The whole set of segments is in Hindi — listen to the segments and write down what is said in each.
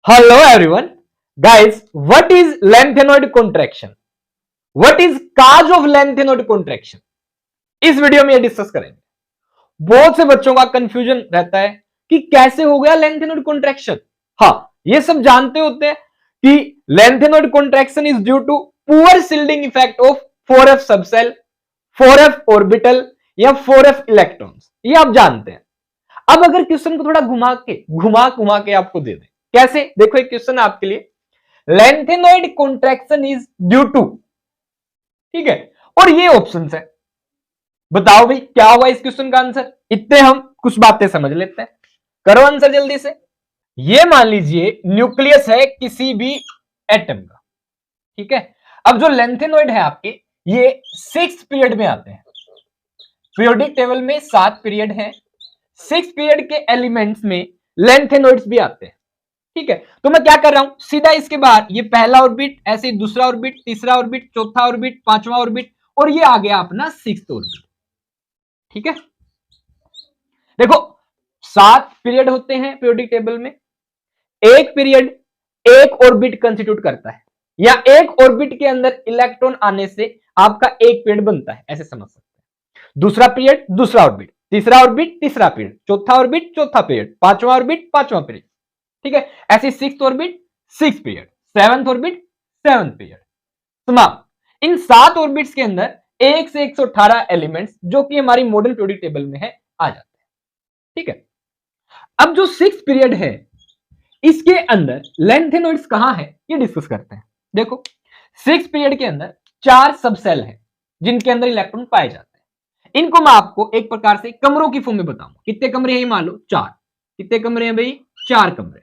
Hello everyone. Guys, what is lengthenoid contraction? What is cause of lengthenoid contraction? इस वीडियो में ये डिस्कस करेंगे। बहुत से बच्चों का कंफ्यूजन रहता है कि कैसे हो गया lengthenoid contraction। हाँ, ये सब जानते होते हैं कि lengthenoid contraction is due to poor shielding effect of 4f subcell, 4f orbital या 4f electrons। ये आप जानते हैं। अब अगर क्वेश्चन को थोड़ा घुमा के आपको दे दें, कैसे? देखो एक क्वेश्चन है आपके लिए, lanthanoid contraction is due to, ठीक है, और ये ऑप्शन है। बताओ भाई क्या होगा इस क्वेश्चन का आंसर। इतने हम कुछ बातें समझ लेते हैं, करो आंसर जल्दी से। ये मान लीजिए न्यूक्लियस है किसी भी एटम का, ठीक है। अब जो लेंथेनॉइड है आपके, ये 6 पीरियड में आते हैं। पीरियोडिक टेबल में 7 पीरियड है, 6 पीरियड के एलिमेंट्स में लेंथेनॉइड्स भी आते हैं, ठीक है। तो मैं क्या कर रहा हूं, सीधा इसके बाद ये पहला ऑर्बिट, ऐसे दूसरा ऑर्बिट, तीसरा ऑर्बिट, चौथा ऑर्बिट, पांचवा ऑर्बिट, और ये आ गया अपना 6th ऑर्बिट, ठीक है। देखो 7 पीरियड होते हैं पीरियोडिक टेबल में, एक पीरियड एक ऑर्बिट कंस्टिट्यूट करता है, या एक ऑर्बिट के अंदर इलेक्ट्रॉन आने से आपका एक पीरियड बनता है, ऐसे समझ सकते हैं। दूसरा पीरियड दूसरा ऑर्बिट, तीसरा ऑर्बिट तीसरा पीरियड, चौथा ऑर्बिट चौथा पीरियड, पांचवा ऑर्बिट पांचवा पीरियड, ठीक है। ऐसे 6th orbit 6 period, 7th orbit 7 period, समाप्त। इन 7 ऑर्बिट्स के अंदर 1 से 118 एलिमेंट्स जो कि हमारी मॉडर्न पीरियोडिक टेबल में है आ जाते हैं, ठीक है। अब जो 6 पीरियड है इसके अंदर लेंथेनॉइड्स कहां है ये डिस्कस करते हैं। देखो 6 पीरियड के अंदर 4 सबसेल है जिनके अंदर इलेक्ट्रॉन पाए जाते हैं। इनको मैं आपको एक प्रकार से कमरों की फॉर्म में बताऊंगा। कितने कमरे हैं मान लो 4। कितने कमरे हैं भाई? 4 कमरे।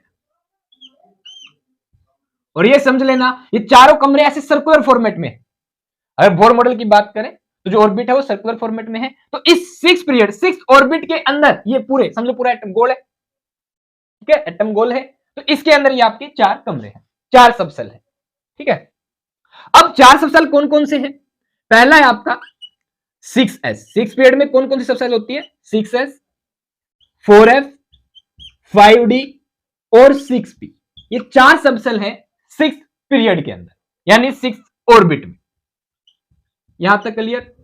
और ये समझ लेना ये चारों कमरे ऐसे सर्कुलर फॉर्मेट में है। अगर बोर मॉडल की बात करें तो जो ऑर्बिट है वो सर्कुलर फॉर्मेट में है। तो इस 6 पीरियड 6 ऑर्बिट के अंदर ये पूरे समझो पूरा एटम गोल है, ठीक है, एटम गोल है। तो इसके अंदर ये आपके 4 कमरे हैं, 4 सबसेल है, ठीक है। अब 4 सबसेल कौन कौन से हैं? पहला है आपका 6s। 6 पीरियड में कौन कौन सी सबसेल होती है? 6s, 4f, 5d और 6p। ये 4 सबसेल है 6 पीरियड के अंदर, यानी 6 ऑर्बिट में। यहां तक क्लियर?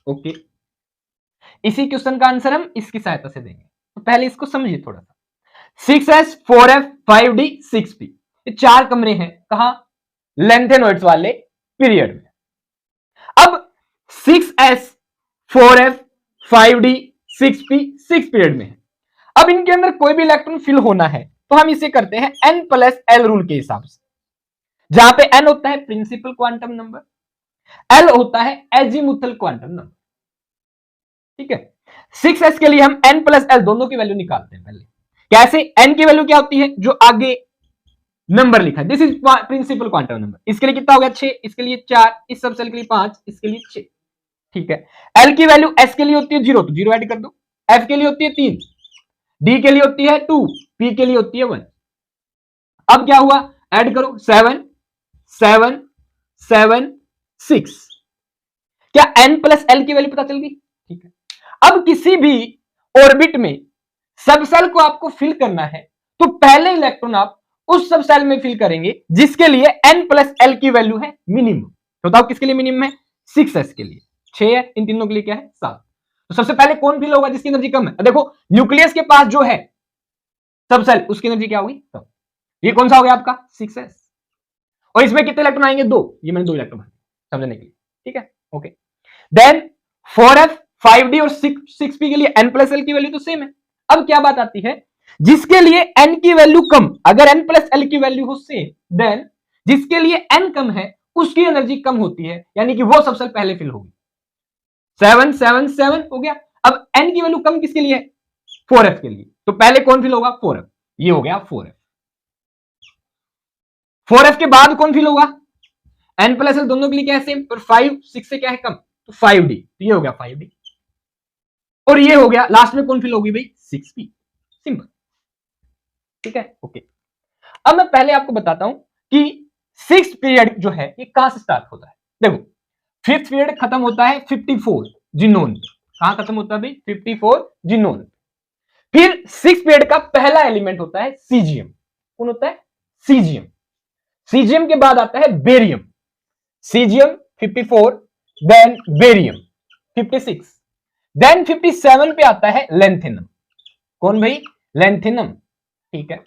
ओके। इसी क्वेश्चन का आंसर हम इसकी सहायता से देंगे, तो पहले इसको समझिए थोड़ा सा। 6s, 4f, 5d, 6p, ये 4 कमरे हैं कहां? लेंथेनॉइड्स वाले पीरियड में। अब 6s, 4f, 5d, 6p 6 period में है। अब इनके अंदर कोई भी इलेक्ट्रॉन फिल होना है तो हम इसे करते हैं n+l रूल के हिसाब से, जहां पे n होता है प्रिंसिपल क्वांटम नंबर, l होता है एजीमुथल क्वांटम नंबर, ठीक है। 6s के लिए हम n+l दोनों की वैल्यू निकालते हैं पहले। कैसे? n की वैल्यू क्या होती है? जो आगे नंबर लिखा है, this is principal quantum number. इसके लिए कितना हो गया? 6, इसके लिए 4, इस सबसेल के लिए 5, इसके लिए 6, ठीक है। l की वैल्यू s के लिए होती है 0, तो 0 ऐड कर दो। f के लिए होती है 3, d के लिए होती है 2, p के लिए होती है 1। अब क्या हुआ? ऐड करो 7 7 7 6। क्या n+l की वैल्यू पता चल गई? ठीक है। अब किसी भी ऑर्बिट में सबसेल को आपको फिल करना है तो पहले इलेक्ट्रॉन आप उस सबसेल में फिल करेंगे जिसके लिए n+l की वैल्यू है मिनिमम। तो बताओ किसके लिए मिनिमम है? 6s के लिए 6 है, इन तीनों के लिए क्या है? 7। तो सबसे पहले कौन फिल होगा? जिसकी एनर्जी कम है। देखो न्यूक्लियस के पास जो है सबसेल, उसकी एनर्जी क्या होगी? कम। ये कौन सा हो गया आपका? 6s। और इसमें कितने इलेक्ट्रॉन आएंगे? 2। ये मैंने 2 इलेक्ट्रॉन समझने के लिए, ठीक है, ओके। देन 4f, 5d और 6p के लिए n+l की वैल्यू तो सेम है। अब क्या बात आती है, जिसके लिए n की वैल्यू कम, अगर n+l की वैल्यू हो सेम, देन जिसके लिए n कम है उसकी एनर्जी कम होती है, यानी कि वो सबसे पहले फिल होगी। 7 7 7 हो गया। अब n की वैल्यू कम किसके लिए? 4f के लिए। तो पहले कौन फिल होगा? 4f। ये हो गया 4f। 4f के बाद कौन फिल होगा? n+l दोनों के लिए क्या है? सेम। पर 5 6 से क्या है? कम, तो 5d। तो ये हो गया 5d। और ये हो गया लास्ट में कौन फिल होगी भाई? 6p। सिंपल, ठीक है, ओके। अब मैं पहले आपको बताता हूं कि 6 पीरियड जो है ये कहां से स्टार्ट होता है। देखो 5th पीरियड खत्म होता है 54 जिनोन। कहां खत्म होता है भाई? 54 जिनोन। फिर 6 पीरियड का पहला एलिमेंट होता है सीजियम। कौन होता है? सीजियम, सीजियम के बाद आता है barium, caesium 54, then barium 56, then 57 पे आता है लेंथेनम। कौन भाई? लेंथेनम। ठीक है,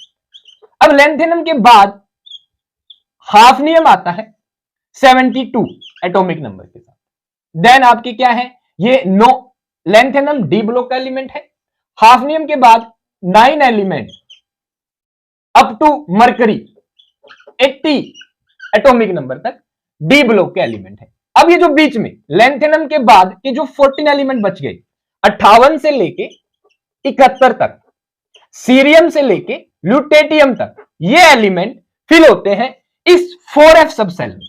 अब लेंथेनम के बाद हाफनियम आता है 72 एटॉमिक नंबर के साथ। देन आपकी क्या है, ये नो लेंथेनम डी ब्लॉक का एलिमेंट है। हाफनियम के बाद 9 element up to mercury 80 atomic number तक डी ब्लॉक के एलिमेंट है। अब ये जो बीच में लेंथेनम के बाद के जो 14 एलिमेंट बच गए, 58 से लेके 71 तक, सीरियम से लेके ल्यूटेटियम तक, ये एलिमेंट फिल होते हैं इस 4f सब सेल में,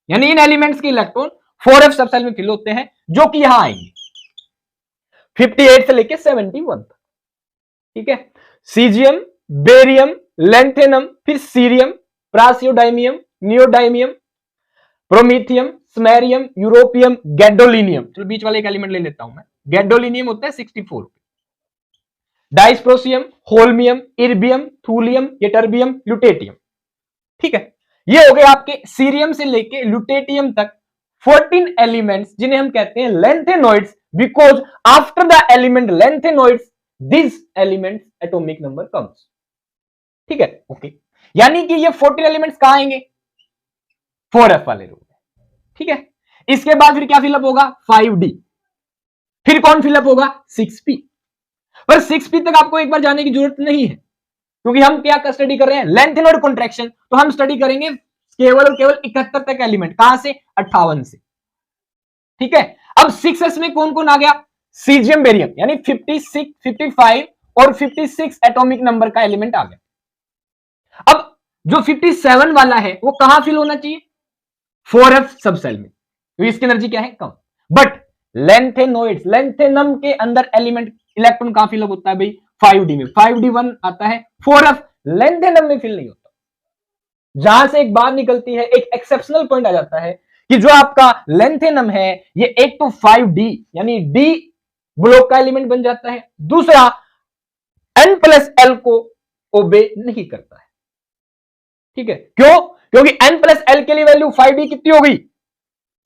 यानी इन एलिमेंट्स के इलेक्ट्रॉन 4f सब सेल में फिल होते हैं, जो कि यहां आएंगे 58 से लेके 71 तक। ठीक है, सीजियम, बेरियम, लेंथेनम, फिर cerium, praseodymium, neodymium, promethium, samarium, europium, gadolinium. चलो बीच वाले एक एलिमेंट ले लेता हूं मैं, गैडोलिनियम होता है 64, dysprosium, holmium, erbium, thulium, ytterbium, lutetium. ठीक है, ये हो गए आपके सीरियम से लेके ल्यूटेटियम तक 14 एलिमेंट्स, जिन्हें हम कहते हैं lanthanoids, because after the element lanthanoids this elements atomic number comes. ठीक है, ओके, यानी कि ये 14 एलिमेंट्स कहां आएंगे? 4f वाले रूम में। ठीक है, इसके बाद फिर क्या फिलअप होगा? 5d, फिर कौन फिलअप होगा? 6p। पर 6p तक आपको एक बार जाने की जरूरत नहीं है, क्योंकि हम क्या स्टडी कर रहे हैं? Lanthanoid contraction. तो हम स्टडी करेंगे केवल और केवल 71 तक एलिमेंट, कहां से? 58 से। ठीक है, अब 6s में कौन कौन आ गया? सीजियम, बेरियम, यानी 56, 55 और 56 एटॉमिक नंबर का एलिमेंट आ गया। अब जो 57 वाला है वो कहां फिल होना चाहिए? 4f सब सेल में, तो इसकी एनर्जी क्या है? कम। बट लेंथेनॉइड्स, लेंथेनम के अंदर एलिमेंट इलेक्ट्रॉन कहां फिल होता है भाई? 5d में। 5d1 आता है, 4f लेंथेनम में फिल नहीं होता। जहां से एक बात निकलती है, एक एक्सेप्शनल पॉइंट आ जाता है कि जो आपका लेंथेनम है ये एक तो 5d यानी d ब्लॉक का एलिमेंट बन जाता है, दूसरा n+l को ओबे नहीं करता है। ठीक है, क्यों? क्योंकि n+l के लिए वैल्यू 5d कितनी हो गई?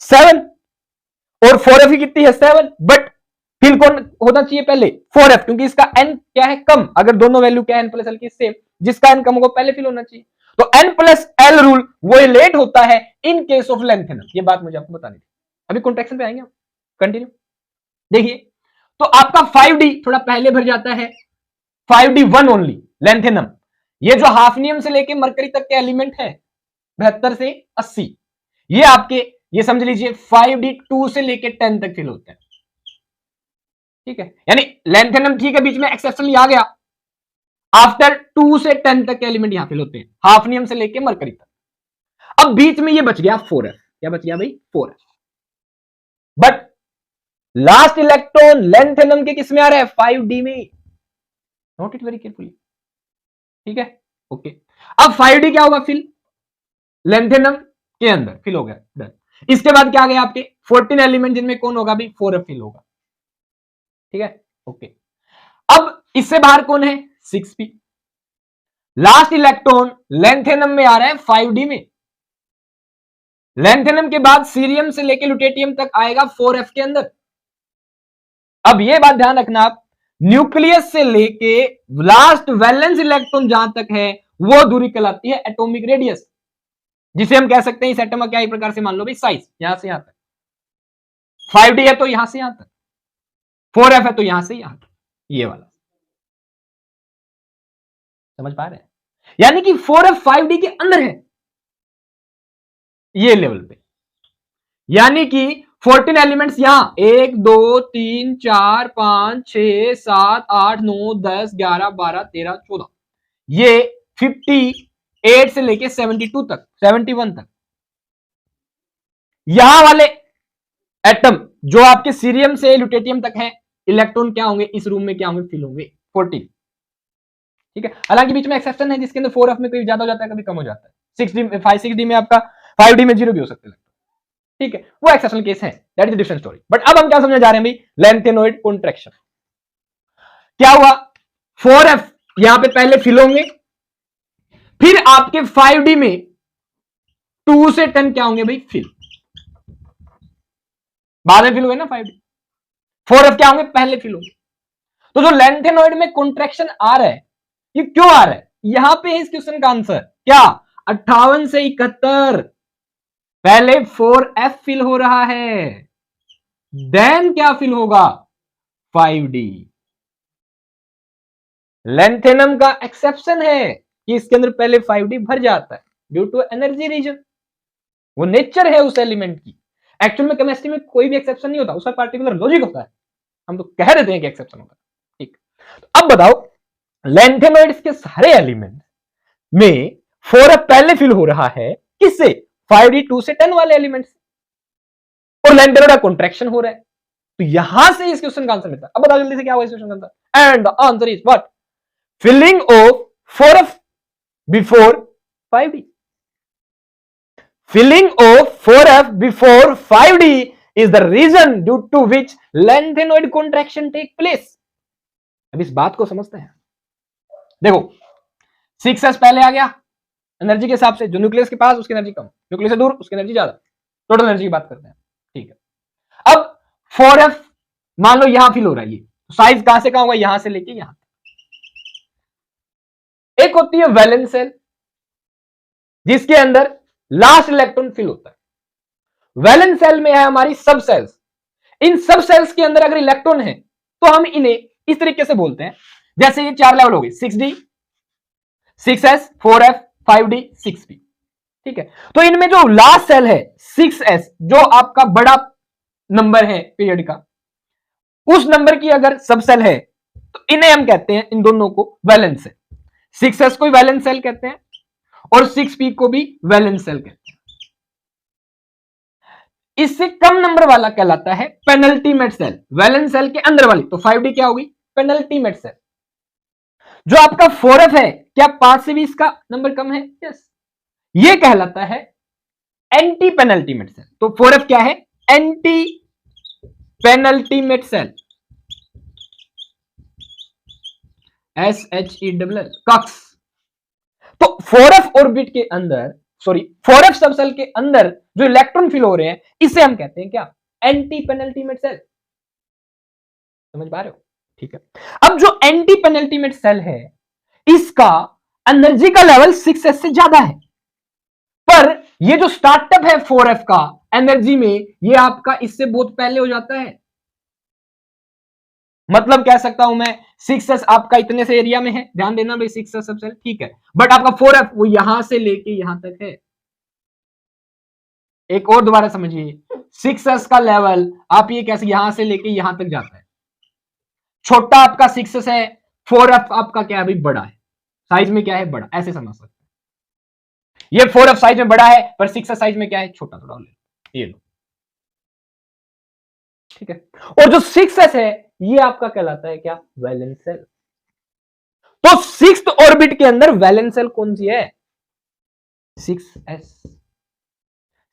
7, और 4f की कितनी है? 7। बट फिर कौन होना चाहिए पहले? 4f, क्योंकि इसका n क्या है? कम। अगर दोनों वैल्यू क्या है n+l की? सेम। जिसका n कम होगा पहले फिल होना चाहिए। तो n+l रूल वोलेट होता है इन केस ऑफ लेंथेनम। ये बात मुझे आपको बतानी थी। अभी कॉन्ट्रैक्शन पे आएंगे हम, कंटिन्यू। देखिए, तो आपका 5d थोड़ा पहले भर जाता है, 5d1 ओनली लेंथेनम। ये जो हाफनियम से लेके मरकरी तक के एलिमेंट है 72 से 80, ये आपके, ये समझ लीजिए 5d2 से लेके 10 तक फिल होते हैं। ठीक है, यानी लेंथेनम ठीक है, बीच में एक्सेप्शन आ गया, आफ्टर 2 से 10 तक के एलिमेंट यहां फिल होते हैं, हाफनियम से लेके मरकरी तक। अब बीच में ये बच गया 4f। क्या बच गया भाई? 4f। But last electron lanthanum के किस में आ रहा है? 5d में। Note it very carefully. ठीक है, ओके। अब 5d क्या होगा? फिल लेंथेनम के अंदर फिल हो गया, डन। इसके बाद क्या आ गया आपके? 14 एलिमेंट, जिनमें कौन होगा भाई? 4f फिल होगा। ठीक है, ओके। अब इससे बाहर कौन है? 6p। लास्ट इलेक्ट्रॉन लेंथेनम में आ रहा है 5d में। लेंथेनम के बाद सीरियम से लेकर ल्यूटेटियम तक आएगा 4f के अंदर। अब यह बात ध्यान रखना आप, न्यूक्लियस से लेके लास्ट वैलेंस इलेक्ट्रॉन जहां तक है वो दूरी कहलाती है एटॉमिक रेडियस, जिसे हम कह सकते हैं इस एटम का क्या एक प्रकार से मान लो भाई साइज, यहां से यहां तक। 5d है तो यहां से यहां तक, 4f है तो यहां से यहां तक, ये वाला। समझ पा रहे हैं? यानी कि 4f 5d के अंदर है, ये लेवल पे। यानी कि 14 एलिमेंट्स यहां 1 2 3 4 5 6 7 8 9 10 11 12 13 14, ये 58 से लेके 72 तक 71 तक। यहां वाले एटम जो आपके सीरियम से ल्यूटेटियम तक है, इलेक्ट्रॉन क्या होंगे इस रूम में? क्या होंगे? फिल होंगे 14। ठीक है, हालांकि बीच में एक्सेप्शन है जिसके अंदर 4f में कभी ज्यादा हो जाता है कभी कम हो जाता है। 6d में आपका 5d में 0 भी हो सकते हैं। ठीक है, वो एक्सेप्शनल केस है, that is different story. But अब हम क्या समझने जा रहे हैं भाई? Lanthanoid contraction. क्या हुआ? 4f यहां पे पहले फिल होंगे, फिर आपके 5D में 2 से 10 क्या होंगे भाई, फिल, बाद में फिल हुए ना 5D। 4F क्या होंगे, पहले फिल होंगे। तो जो लेंथेनॉइड में कॉन्ट्रैक्शन आ रहा है, ये क्यों आ रहा है, यहां पे है इस क्वेश्चन का आंसर क्या, 58 से 71, पहले 4F फिल हो रहा है, देन क्या फिल होगा, 5D। लेंथेनम का एक्सेप्शन है कि इसके अंदर पहले 5D भर जाता है ड्यू टू एनर्जी रीजन, वो नेचर है उस एलिमेंट की। एक्चुअल में केमिस्ट्री में कोई भी एक्सेप्शन नहीं होता, उसका पार्टिकुलर लॉजिक होता है, हम तो कह देते हैं कि एक्सेप्शन होता है। ठीक, तो अब बताओ लेंथेनॉइड्स के सारे एलिमेंट में 4F पहले फिल हो रहा है किससे, 5D 2 से 10 वाले एलिमेंट से, और लेंथेनॉइड का कॉन्ट्रैक्शन हो रहा है, तो यहां से इस क्वेश्चन का आंसर मिलता है। अब बताओ जल्दी से क्या हुआ इस क्वेश्चन का answer, and the answer is what, filling of 4F before 5D। Filling of 4F before 5D is the reason due to which lengthenoid contraction take place। अब इस बात को समझते हैं। देखो 6S पहले आ गया एनर्जी के हिसाब से, जो न्यूक्लियस के पास उसकी एनर्जी कम, न्यूक्लियस से दूर उसकी एनर्जी ज्यादा, टोटल एनर्जी की बात करते हैं। ठीक है, अब 4F मान लो यहां फिल हो रहा है, ये साइज कहां से कहां होगा, यहां से लेके यहां। एक होती है वैलेंस सेल जिसके अंदर लास्ट इलेक्ट्रॉन फिल होता है। वैलेंस सेल में है हमारी सब सेल्स, इन सब सेल्स के अंदर अगर इलेक्ट्रॉन है तो हम इन्हें इस तरीके से बोलते हैं, जैसे ये 4 लेवल हो गए, 6D, 6S, 4F, 5D, 6P। ठीक है, तो इनमें जो लास्ट सेल है 6S, जो आपका बड़ा नंबर है पीरियड का, उस नंबर की अगर सब सेल है तो इन्हें हम कहते हैं, इन दोनों को वैलेंस सेल, 6S को वैलेंस सेल कहते हैं और 6P को भी वैलेंस सेल कहते हैं। इससे कम नंबर वाला कहलाता है पेनल्टीमेट सेल, वैलेंस सेल के अंदर वाली, तो 5D क्या होगी, पेनल्टीमेट सेल। जो आपका 4F है, क्या 5 से भी इसका नंबर कम है, यस, ये कहलाता है एंटी पेनल्टीमेट सेल। तो 4F क्या है, एंटी पेनल्टीमेट सेल, SHELL, कॉक्स। तो 4F ऑर्बिट के अंदर, सॉरी 4F सब सेल के अंदर जो इलेक्ट्रॉन फिल हो रहे हैं, इसे हम कहते हैं क्या, एंटी पेनल्टीमेट सेल। समझ पा रहे हो, ठीक है। अब जो एंटी पेनल्टीमेट सेल है, इसका एनर्जी का लेवल 6S से ज्यादा है, पर ये जो स्टार्टअप है 4F का एनर्जी में, ये आपका इससे बहुत पहले हो जाता है। मतलब कह सकता हूं मैं 6S आपका इतने से एरिया में है, ध्यान देना भाई, 6S सब सेल ठीक है, बट आपका 4F वो यहां से लेके यहां तक है। एक और दोबारा समझिए, 6S का लेवल आप ये कैसे यहां से लेके यहां तक जाता है, छोटा आपका 6S है, 4F आपका क्या है भाई, बड़ा है, साइज में क्या है, बड़ा, ऐसे समझ सकते हैं। ये 4F साइज में बड़ा है, पर 6S साइज में क्या है, छोटा, थोड़ा ये लो, ठीक है। और जो 6S है ये आपका कहलाता है क्या, वैलेंस सेल। तो 6th ऑर्बिट के अंदर वैलेंस सेल कौन सी है, 6S।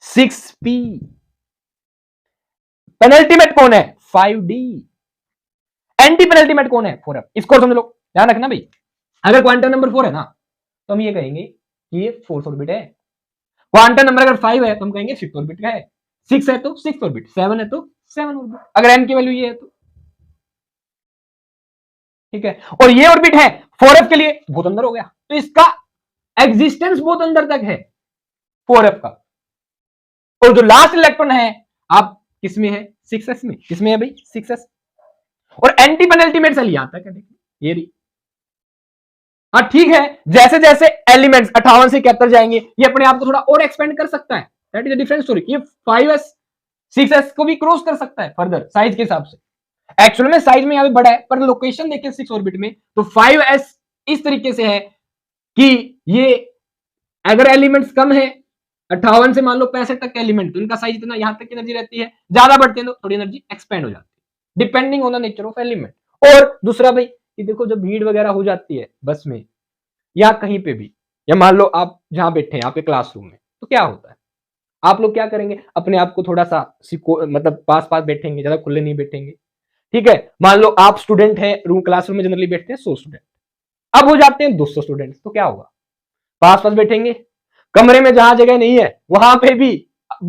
6P पेनल्टीमेट कौन है, 5D। एंटी पेनल्टीमेट कौन है, 4F। इसको समझ लो, ध्यान रखना भाई, अगर क्वांटम नंबर 4 है ना, तो हम ये कहेंगे कि ये 4th ऑर्बिट है। क्वांटम नंबर अगर 5 है तो हम कहेंगे 6th ऑर्बिट का है, 6 है तो 6th ऑर्बिट, 7 है तो 7 ऑर्बिट, अगर n की वैल्यू ये है तो, ठीक है। और ये ऑर्बिट है 4F के लिए बहुत अंदर हो गया, तो इसका एग्जिस्टेंस बहुत अंदर तक है 4F का। और जो लास्ट इलेक्ट्रॉन है आप किसमें है, 6S में, किसमें है भाई, 6S। और एंटी पेनल्टीमेट सेल यहां तक है, देखिए ये रही। हाँ ठीक है, जैसे जैसे एलिमेंट्स 58 से 71 जाएंगे, ये अपने आप को थोड़ा और एक्सपेंड कर सकता है, that is a different story. ये 5S 6S को भी क्रॉस कर सकता है फर्दर साइज के हिसाब से। एक्चुअल में साइज में यहां पे बड़ा है, पर लोकेशन देखिए 6 ऑर्बिट में, तो 5S इस तरीके से है कि ये अगर एलिमेंट्स कम है 58 से मान लो 65 तक एलिमेंट, तो इनका साइज इतना, यहां तक एनर्जी रहती है, ज्यादा बढ़ते हैं तो थोड़ी एनर्जी एक्सपेंड हो जाती है, depending on the nature of element. और दूसरा भाई कि देखो जब भीड़ वगैरह हो जाती है बस में या कहीं पे भी, या मान लो आप जहां बैठे हैं आपके क्लासरूम में, तो क्या होता है, आप लोग क्या करेंगे, अपने आप को थोड़ा सा मतलब पास पास बैठेंगे, ज्यादा खुले नहीं बैठेंगे, ठीक है। मान लो आप स्टूडेंट हैं, रूम क्लासरूम में जनरली बैठते हैं 100 स्टूडेंट, अब हो जाते हैं 200 स्टूडेंट, तो क्या होगा, पास पास बैठेंगे, कमरे में जहां जगह नहीं है वहां पे भी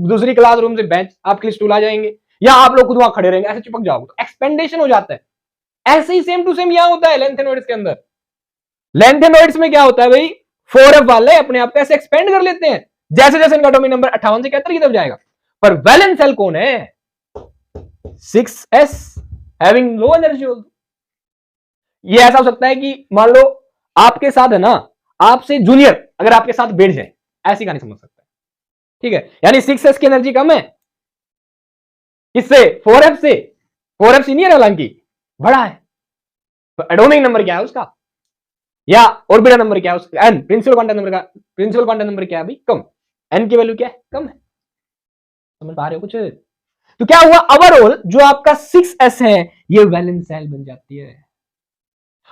दूसरी क्लासरूम से बेंच आपके लिए स्टूल आ जाएंगे, या आप लोग खुद वहां खड़े रहेंगे, ऐसे चिपक जाओगे तो एक्सपेंडेशन हो जाता है। ऐसे ही सेम टू सेम यहां होता है लेंथेनोइड्स के अंदर। लेंथेनोइड्स में क्या होता है भाई, 4f वाले अपने आप को ऐसे एक्सपेंड कर लेते हैं जैसे जैसे इनका एटॉमिक नंबर 58 से 71 की तरफ जाएगा। पर वैलेंस सेल कौन है, 6s हैविंग लो एनर्जी। ये ऐसा हो सकता है कि मान लो आपके साथ है ना, आपसे जूनियर अगर आपके साथ बैठ जाए, ऐसी कहानी समझ सकता है, ठीक है। यानी 6s की एनर्जी कम है इससे, 4f से, 4f सीनियर है हालांकि बड़ा है, तो एटॉमिक नंबर क्या है उसका, या ऑर्बिटल नंबर क्या है उसका, एन प्रिंसिपल क्वांटम नंबर का, प्रिंसिपल क्वांटम नंबर क्या है भाई, कम, एन की वैल्यू क्या है, कम है। समझ पा रहे हो कुछ। तो क्या हुआ, ओवरऑल जो आपका 6s है ये वैलेंस सेल बन जाती है।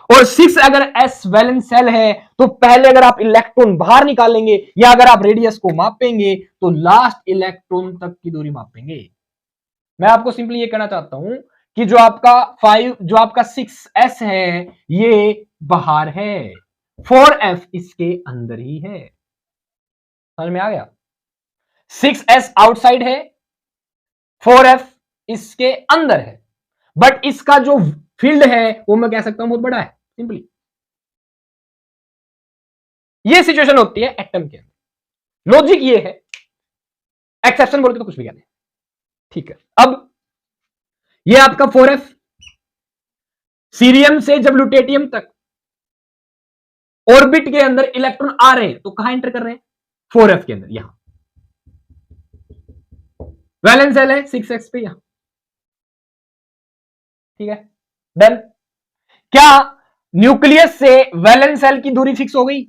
और 6 अगर s वैलेंस सेल है तो पहले अगर आप इलेक्ट्रॉन बाहर निकालेंगे या अगर आप रेडियस को मापेंगे तो लास्ट इलेक्ट्रॉन तक की दूरी मापेंगे। मैं आपको सिंपली ये कहना चाहता हूं कि जो आपका 6s है ये बाहर है, 4f इसके अंदर ही है। समझ में आ गया, 6s आउटसाइड है, 4f इसके अंदर है, बट इसका जो फील्ड है वो मैं कह सकता हूं बहुत बड़ा है, सिंपली। ये सिचुएशन होती है एटम के अंदर, लॉजिक ये है, एक्सेप्शन बोलते तो कुछ भी कहते हैं, ठीक है। अब ये आपका 4f, सीरियम से जब ल्यूटेटियम तक ऑर्बिट के अंदर इलेक्ट्रॉन आ रहे हैं तो कहां एंटर कर रहे हैं, 4f के अंदर, यहां वैलेंस सेल है 6s पे यहां, ठीक है, डन। क्या न्यूक्लियस से वैलेंस सेल की दूरी फिक्स हो गई,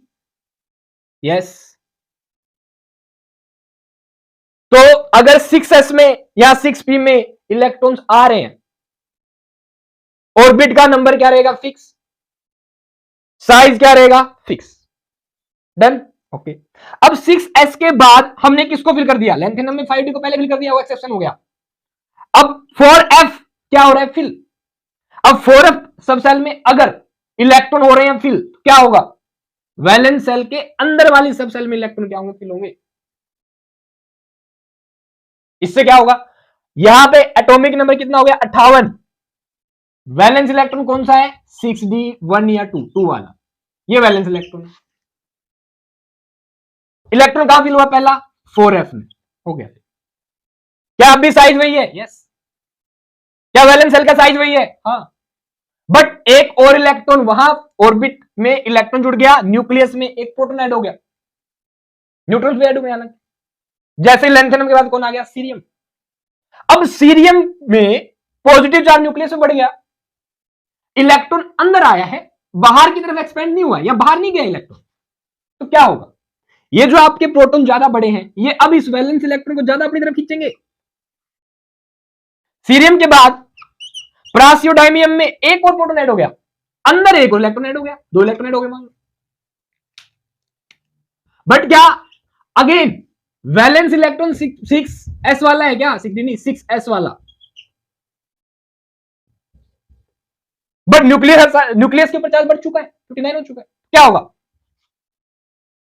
यस। तो अगर 6s में या 6p में इलेक्ट्रॉन्स आ रहे हैं, ऑर्बिट का नंबर क्या रहेगा, फिक्स, साइज क्या रहेगा, फिक्स, डन, ओके। अब 6s के बाद हमने किसको फिल कर दिया, लेंथेनम में 5d को पहले फिल कर दिया, वो एक्सेप्शन हो गया। अब 4f क्या हो रहा है, फिल। अब 4f सब सेल में अगर इलेक्ट्रॉन हो रहे हैं फिल, क्या होगा, वैलेंस सेल के अंदर वाली सब सेल में इलेक्ट्रॉन क्या होंगे, फिल होंगे। इससे क्या होगा, यहां पे एटॉमिक नंबर कितना हो गया, 58। वैलेंस इलेक्ट्रॉन कौन सा है, 6d 1 या 2 वाला, ये वैलेंस इलेक्ट्रॉन। इलेक्ट्रॉन कहां फिल हुआ, पहला 4f में, हो गया। क्या अब भी साइज वही है, यस। क्या वैलेंस सेल का साइज वही है, हाँ। बट एक और इलेक्ट्रॉन वहां ऑर्बिट में इलेक्ट्रॉन जुड़ गया, न्यूक्लियस में एक प्रोटॉन ऐड हो गया, न्यूट्रॉन्स भी ऐड हो गया, जैसे लेंथेनम के बाद कौन आ गया, सीरियम। अब सीरियम में पॉजिटिव चार्ज न्यूक्लियस में बढ़ गया, इलेक्ट्रॉन अंदर आया है, बाहर की तरफ एक्सपेंड नहीं हुआ या बाहर नहीं गया इलेक्ट्रॉन, तो क्या होगा, ये जो आपके प्रोटॉन ज्यादा बड़े हैं ये अब इस वैलेंस इलेक्ट्रॉन को ज्यादा अपनी तरफ खींचेंगे। सीरियम के बाद प्रासियोडायमियम में एक और प्रोटॉन ऐड हो गया, अंदर एक और इलेक्ट्रॉन ऐड हो गया, 2 इलेक्ट्रॉन ऐड हो गए मान लो। बट क्या अगेन वैलेंस इलेक्ट्रॉन 6s वाला है क्या, 6d नहीं, 6s वाला, बट न्यूक्लियस के ऊपर चार्ज बढ़ चुका है, 59 हो चुका है। क्या होगा,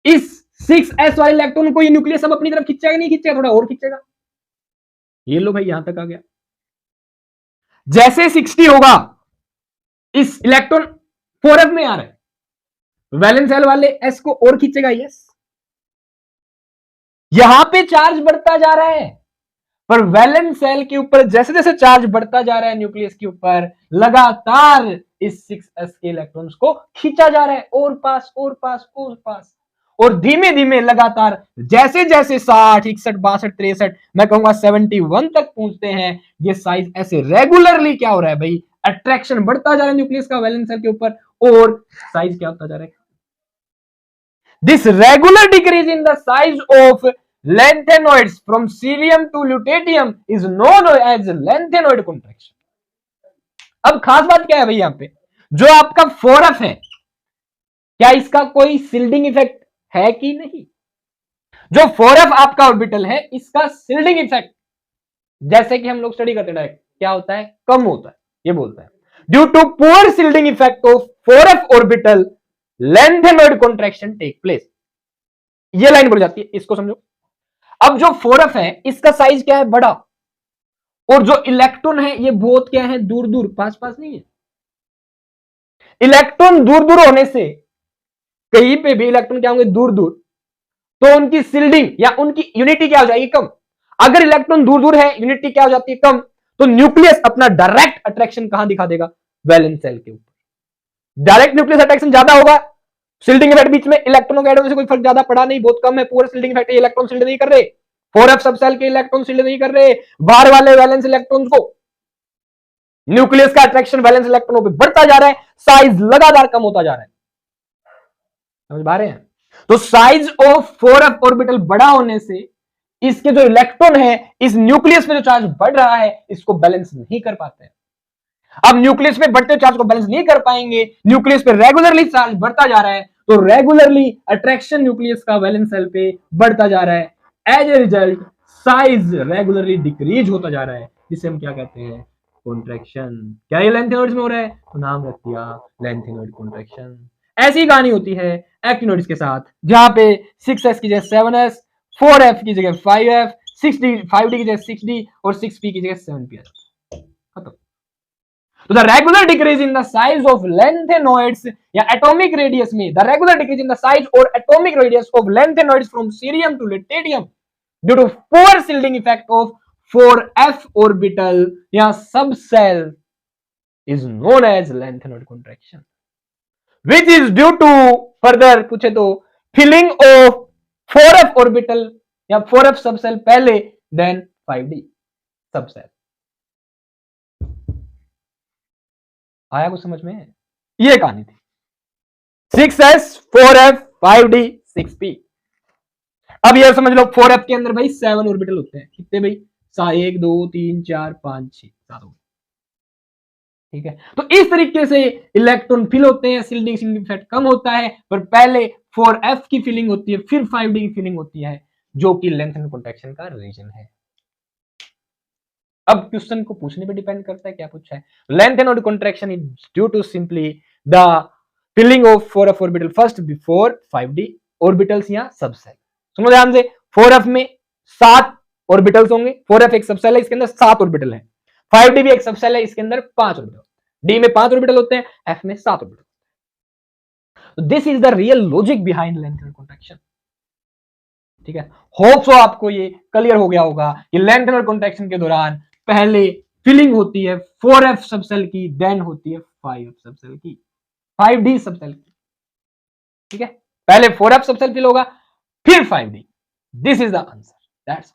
इस 6s वाले इलेक्ट्रॉन को ये न्यूक्लियस अब अपनी तरफ खींचेगा, नहीं खींचेगा, थोड़ा और खींचेगा। ये लो भाई यहां तक आ गया, जैसे 60 होगा इस इलेक्ट्रॉन 4f में आ रहा है, वैलेंस सेल वाले s को और खींचेगा, यस। यहां पे चार्ज बढ़ता जा रहा है, पर वैलेंस सेल के ऊपर जैसे जैसे चार्ज बढ़ता जा रहा है न्यूक्लियस के ऊपर, लगातार इस 6s के इलेक्ट्रॉन्स को खींचा जा रहा है, और पास और पास और पास, और धीमे धीमे लगातार जैसे जैसे 60, 61, 62, 63, मैं कहूंगा 71 तक पहुंचते हैं, ये साइज ऐसे रेगुलरली क्या हो रहा है भाई, अट्रैक्शन बढ़ता जा रहा है न्यूक्लियस का वैलेंस सेल के ऊपर, और साइज क्या होता जा रहा है, this regular decrease in the size of lengthenoids from cerium to lutetium is known as lengthenoid contraction. अब खास बात क्या है भाई, यहां पे जो आपका 4f है, क्या इसका कोई शिल्डिंग इफेक्ट है कि नहीं, जो 4f आपका ऑर्बिटल है इसका शिल्डिंग इफेक्ट, जैसे कि हम लोग स्टडी करते हैं, क्या होता है, कम होता है, ये बोलता है due to poor shielding effect of 4f orbital lengthenoid contraction take place. ये लाइन बोली जाती है, इसको समझो। अब जो 4f है इसका साइज क्या है, बड़ा, और जो इलेक्ट्रॉन है ये बहुत क्या है, दूर दूर, पास पास नहीं है। इलेक्ट्रॉन दूर दूर होने से, कहीं पे भी इलेक्ट्रॉन क्या होंगे, दूर दूर, तो उनकी सिल्डिंग या उनकी यूनिटी क्या हो जाएगी, कम। अगर इलेक्ट्रॉन दूर दूर है, यूनिटी क्या हो जाती है, कम, तो न्यूक्लियस अपना डायरेक्ट अट्रैक्शन कहां दिखा देगा, वैलेंस शेल के ऊपर। डायरेक्ट न्यूक्लियस अट्रैक्शन ज्यादा होगा, सिल्डिंग इफेक्ट बीच में इलेक्ट्रॉनों के ऐड होने से कोई फर्क ज्यादा पड़ा नहीं, बहुत कम है, पूरा सिल्डिंग इफेक्ट, इलेक्ट्रॉन सिल्ड नहीं कर रहे, 4f सब सेल के इलेक्ट्रॉन सिल्ड नहीं कर रहे, बाहर वाले वैलेंस इलेक्ट्रॉन्स को। न्यूक्लियस का अट्रैक्शन वैलेंस इलेक्ट्रॉनों पे बढ़ता जा रहा है, साइज लगातार कम होता जा रहा है, समझ पा रहे हैं। तो साइज ऑफ 4f ऑर्बिटल बड़ा होने से इसके जो इलेक्ट्रॉन है इस न्यूक्लियस में जो चार्ज बढ़ रहा है इसको बैलेंस नहीं कर पाते हैं। अब न्यूक्लियस में बढ़ते चार्ज को बैलेंस नहीं कर पाएंगे, न्यूक्लियस पे रेगुलरली चार्ज बढ़ता जा रहा है, तो रेगुलरली अट्रैक्शन न्यूक्लियस का वैलेंस शेल पे बढ़ता जा रहा है, as a result size regularly decrease होता जा रहा है, जिसे हम क्या कहते हैं, कॉन्ट्रैक्शन। क्या ये लेंथेनॉइड्स में हो रहा है, तो नाम रख दिया लेंथेनॉइड कॉन्ट्रैक्शन। ऐसी कहानी होती है एक्टिनॉइड्स के साथ, जहां पे 6s की जगह 7s, 4f की जगह 5f, 5d की जगह 6d और 6p की जगह 7p। खत्म। तो the regular decrease in the size of lanthanoids या एटॉमिक रेडियस में, the regular decrease in the size और atomic radius of lanthanoids from cerium to lutetium due to poor shielding effect of 4f orbital या subshell is known as lengthened contraction, which is due to further पूछे तो filling of 4f orbital या 4f सबसेल पहले then 5d सबसेल। आया कुछ समझ में? ये कहानी थी 6s 4f 5d 6p। अब ये समझ लो 4f के अंदर भाई 7 ऑर्बिटल होते हैं, कितने भाई, 1 2 3 4 5 6 7 हो गए, ठीक है। तो इस तरीके से इलेक्ट्रॉन फिल होते हैं, शिल्डिंग इफेक्ट कम होता है, पर पहले 4f की फिलिंग होती है, फिर 5d की फिलिंग होती है, जो कि लेंथेनड कॉन्ट्रैक्शन का रीजन है। अब क्वेश्चन को पूछने पे डिपेंड करता है क्या पूछा है। Lanthanide contraction is due to simply the filling of 4f orbital first before 5d orbitals या सबसेल। सुनो ध्यान से, 4f में 7 ऑर्बिटल्स होंगे, 4f एक सबसेल है, इसके अंदर 7 ऑर्बिटल है, 5d भी एक सबसेल है, इसके अंदर 5 ऑर्बिटल, d में 5 ऑर्बिटल होते हैं, f में 7 orbital. This is the real logic behind lanthanide contraction, ठीक है। होप सो आपको ये क्लियर हो गया होगा कि लेंथेनड कॉन्ट्रैक्शन के दौरान पहले फिलिंग होती है 4f सबसेल की, देन होती है 5f सबसेल की, 5d सबसेल की, ठीक है। पहले 4f सबसेल फिल होगा, फिर 5d। This is the answer, that's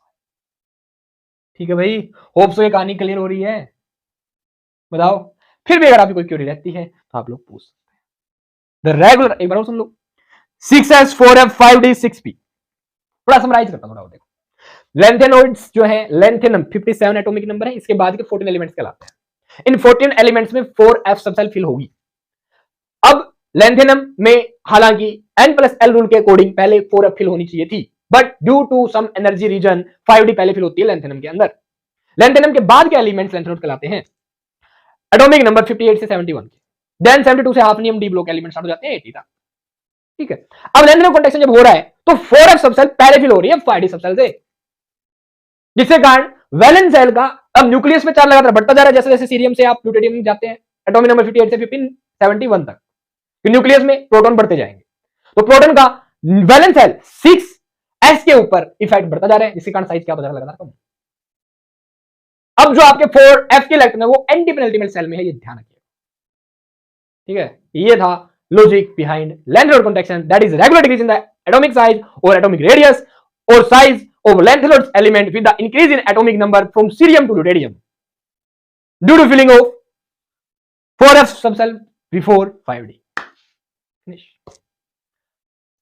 ठीक है भाई। होप सो ये कहानी क्लियर हो रही है, बताओ। फिर भी अगर आपकी कोई क्वेरी रहती है तो आप लोग पूछ सकते हैं। द रेगुलर, एक बार और सुन लो, 6s 4f 5d 6p। थोड़ा समराइज करता हूं, देखो लेंथेनॉइड्स जो है, लेंथेनम 57 एटॉमिक नंबर है, इसके बाद के 14 एलिमेंट्स कहलाते हैं। इन 14 एलिमेंट्स में 4f सबसेल फिल होगी। अब लेंथेनम में हालांकि n+l रूल के अकॉर्डिंग पहले 4f फिल होनी चाहिए थी, but due to some energy reason 5d पहले फिल होती है लेंथेनम के अंदर। लेंथेनम के बाद के एलिमेंट्स लेंथेनॉइड कहलाते हैं, एटॉमिक नंबर 58 से 71 के, देन 72 से hafnium D block element start हो जाते हैं 80 तक, ठीक है। अब लेंथेनम कॉन्ट्रैक्शन जब हो रहा है तो 4f सबसेल पहले फिल हो रही है 5d सबसेल से, जिसके कारण वैलेंस शेल का अब न्यूक्लियस में चार्ज लगातार बढ़ता जा रहा है, जैसे जैसे सीरियम से आप प्लूटोनियम जाते हैं, एटॉमिक नंबर 58 से 1571 तक, न्यूक्लियस में प्रोटॉन बढ़ते जाएंगे, तो प्रोटॉन का वैलेंस शेल 6s के ऊपर इफेक्ट बढ़ता जा रहा है, जिसके कारण साइज क्या होता जा रहा है, लगातार कम। अब जो आपके 4f के इलेक्ट्रॉन है वो एंटी पेनल्टिमल सेल में है, ये ध्यान रखिए, ठीक है। ये था logic behind lanthanoid contraction, that is regular decrease in the atomic size और एटॉमिक रेडियस और size of lengthened element with the increase in atomic number from cerium to lutetium due to filling of 4f subcell before 5d. Finish.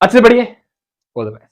अच्छे से बढ़िए, all the best.